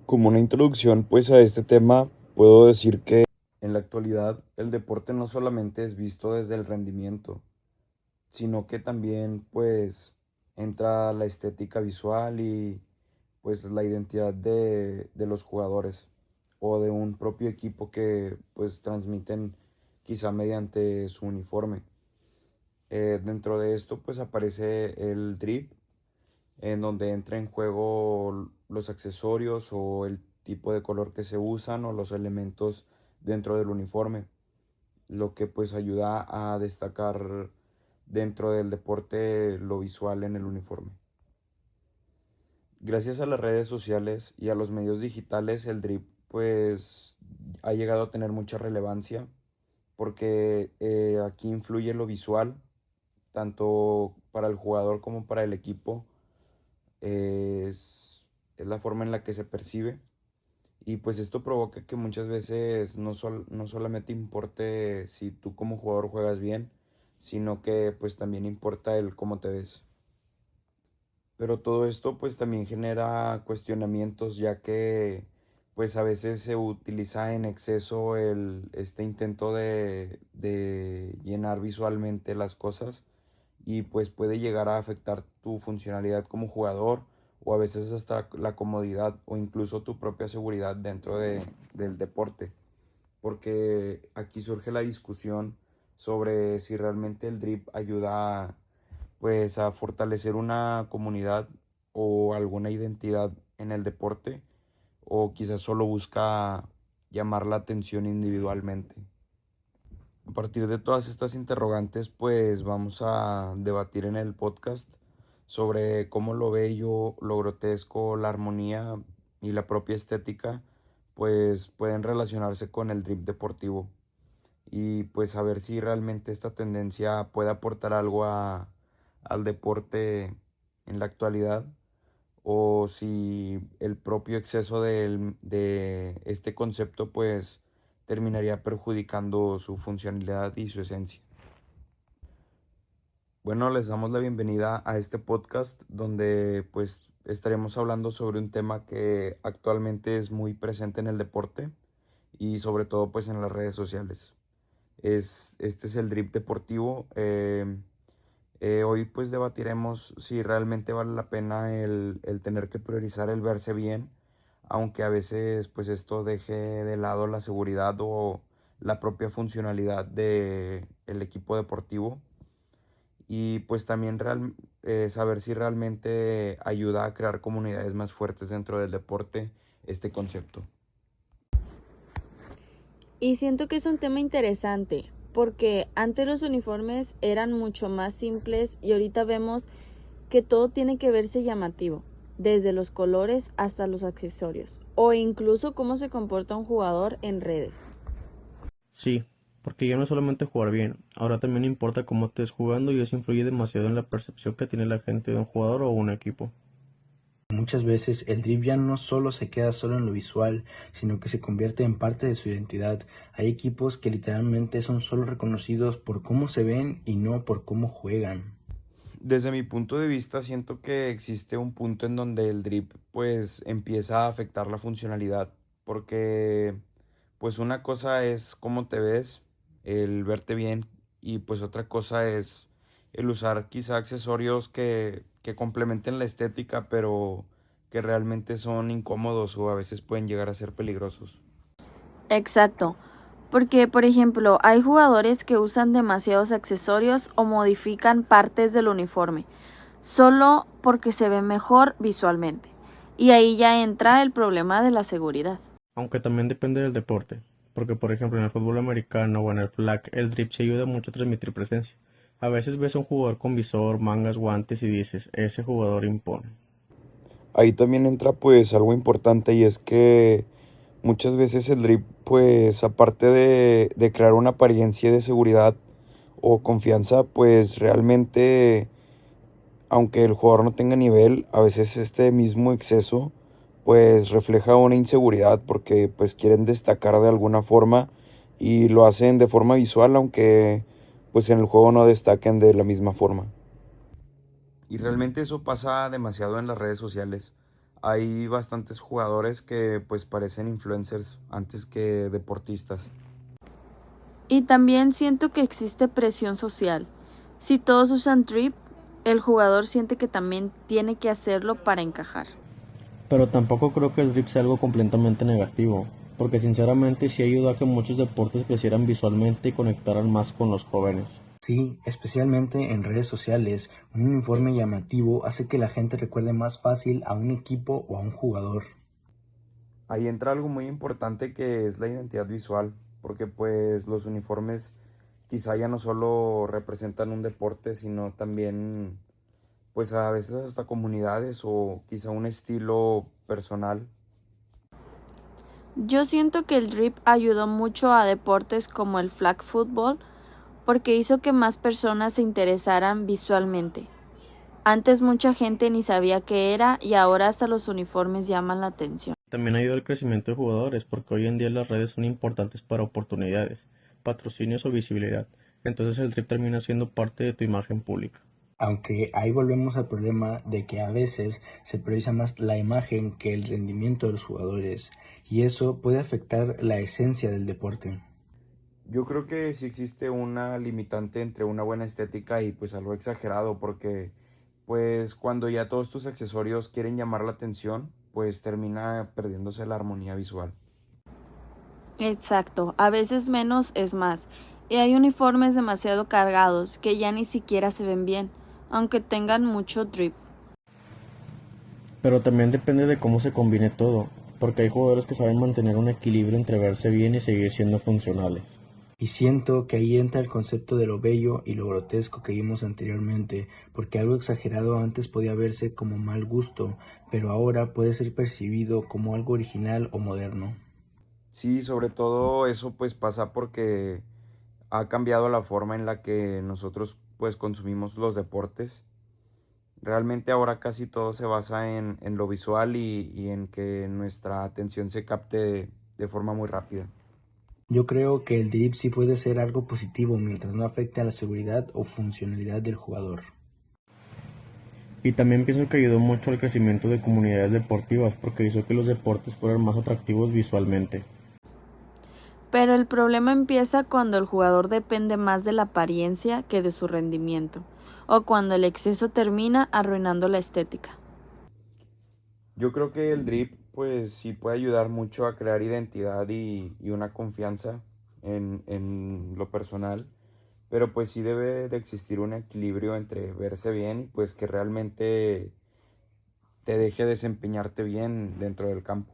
Como una introducción pues a este tema, puedo decir que en la actualidad el deporte no solamente es visto desde el rendimiento, sino que también pues entra la estética visual y pues la identidad de los jugadores o de un propio equipo que pues transmiten quizá mediante su uniforme. Dentro de esto pues aparece el drip, en donde entra en juego los accesorios o el tipo de color que se usan o los elementos dentro del uniforme, lo que pues ayuda a destacar dentro del deporte lo visual en el uniforme. Gracias a las redes sociales y a los medios digitales, el drip pues ha llegado a tener mucha relevancia porque aquí influye lo visual, tanto para el jugador como para el equipo. Es la forma en la que se percibe y pues esto provoca que muchas veces no solamente importe si tú como jugador juegas bien, sino que pues también importa el cómo te ves. Pero todo esto pues también genera cuestionamientos, ya que pues a veces se utiliza en exceso este intento de llenar visualmente las cosas y pues puede llegar a afectar tu funcionalidad como jugador o a veces hasta la comodidad o incluso tu propia seguridad dentro del deporte. Porque aquí surge la discusión sobre si realmente el drip ayuda pues a fortalecer una comunidad o alguna identidad en el deporte o quizás solo busca llamar la atención individualmente. A partir de todas estas interrogantes, pues vamos a debatir en el podcast sobre cómo lo bello, lo grotesco, la armonía y la propia estética, pues pueden relacionarse con el drip deportivo y pues a ver si realmente esta tendencia puede aportar algo al deporte en la actualidad o si el propio exceso de este concepto pues terminaría perjudicando su funcionalidad y su esencia. Bueno, les damos la bienvenida a este podcast donde pues estaremos hablando sobre un tema que actualmente es muy presente en el deporte y sobre todo pues en las redes sociales. Este es el drip deportivo. Hoy pues debatiremos si realmente vale la pena el tener que priorizar el verse bien, aunque a veces pues esto deje de lado la seguridad o la propia funcionalidad del equipo deportivo y pues también saber si realmente ayuda a crear comunidades más fuertes dentro del deporte este concepto. Y siento que es un tema interesante, porque antes los uniformes eran mucho más simples y ahorita vemos que todo tiene que verse llamativo, desde los colores hasta los accesorios, o incluso cómo se comporta un jugador en redes. Sí, porque ya no es solamente jugar bien, ahora también importa cómo estés jugando y eso influye demasiado en la percepción que tiene la gente de un jugador o un equipo. Muchas veces el drip ya no solo se queda solo en lo visual, sino que se convierte en parte de su identidad. Hay equipos que literalmente son solo reconocidos por cómo se ven y no por cómo juegan. Desde mi punto de vista, siento que existe un punto en donde el drip pues empieza a afectar la funcionalidad, porque pues una cosa es cómo te ves, el verte bien, y pues otra cosa es el usar quizá accesorios que complementen la estética, pero que realmente son incómodos o a veces pueden llegar a ser peligrosos. Exacto, porque por ejemplo hay jugadores que usan demasiados accesorios o modifican partes del uniforme, solo porque se ve mejor visualmente. Y ahí ya entra el problema de la seguridad. Aunque también depende del deporte, porque por ejemplo en el fútbol americano o en el flag el drip se ayuda mucho a transmitir presencia. A veces ves a un jugador con visor, mangas, guantes y dices, ese jugador impone. Ahí también entra pues algo importante y es que muchas veces el drip pues aparte de crear una apariencia de seguridad o confianza pues realmente aunque el jugador no tenga nivel, a veces este mismo exceso pues refleja una inseguridad porque pues quieren destacar de alguna forma y lo hacen de forma visual aunque pues en el juego no destaquen de la misma forma. Y realmente eso pasa demasiado en las redes sociales. hay bastantes jugadores que pues parecen influencers antes que deportistas. Y también siento que existe presión social. Si todos usan drip, el jugador siente que también tiene que hacerlo para encajar. Pero tampoco creo que el drip sea algo completamente negativo, porque sinceramente sí ayudó a que muchos deportes crecieran visualmente y conectaran más con los jóvenes. Sí, especialmente en redes sociales, un uniforme llamativo hace que la gente recuerde más fácil a un equipo o a un jugador. Ahí entra algo muy importante que es la identidad visual, porque pues los uniformes quizá ya no solo representan un deporte, sino también pues a veces hasta comunidades o quizá un estilo personal. Yo siento que el drip ayudó mucho a deportes como el flag football porque hizo que más personas se interesaran visualmente. Antes mucha gente ni sabía qué era y ahora hasta los uniformes llaman la atención. También ayudó al crecimiento de jugadores, porque hoy en día las redes son importantes para oportunidades, patrocinios o visibilidad. Entonces el drip termina siendo parte de tu imagen pública. Aunque ahí volvemos al problema de que a veces se prioriza más la imagen que el rendimiento de los jugadores, y eso puede afectar la esencia del deporte. Yo creo que sí existe una limitante entre una buena estética y pues algo exagerado, porque pues cuando ya todos tus accesorios quieren llamar la atención, pues termina perdiéndose la armonía visual. Exacto, a veces menos es más. Y hay uniformes demasiado cargados que ya ni siquiera se ven bien, aunque tengan mucho drip. Pero también depende de cómo se combine todo, porque hay jugadores que saben mantener un equilibrio entre verse bien y seguir siendo funcionales. Y siento que ahí entra el concepto de lo bello y lo grotesco que vimos anteriormente, porque algo exagerado antes podía verse como mal gusto, pero ahora puede ser percibido como algo original o moderno. Sí, sobre todo eso pues pasa porque ha cambiado la forma en la que nosotros pues consumimos los deportes. Realmente ahora casi todo se basa en lo visual y en que nuestra atención se capte de forma muy rápida. Yo creo que el drip sí puede ser algo positivo mientras no afecte a la seguridad o funcionalidad del jugador. Y también pienso que ayudó mucho al crecimiento de comunidades deportivas, porque hizo que los deportes fueran más atractivos visualmente. Pero el problema empieza cuando el jugador depende más de la apariencia que de su rendimiento, o cuando el exceso termina arruinando la estética. Yo creo que el drip pues sí puede ayudar mucho a crear identidad y una confianza en lo personal, pero pues sí debe de existir un equilibrio entre verse bien y pues que realmente te deje desempeñarte bien dentro del campo.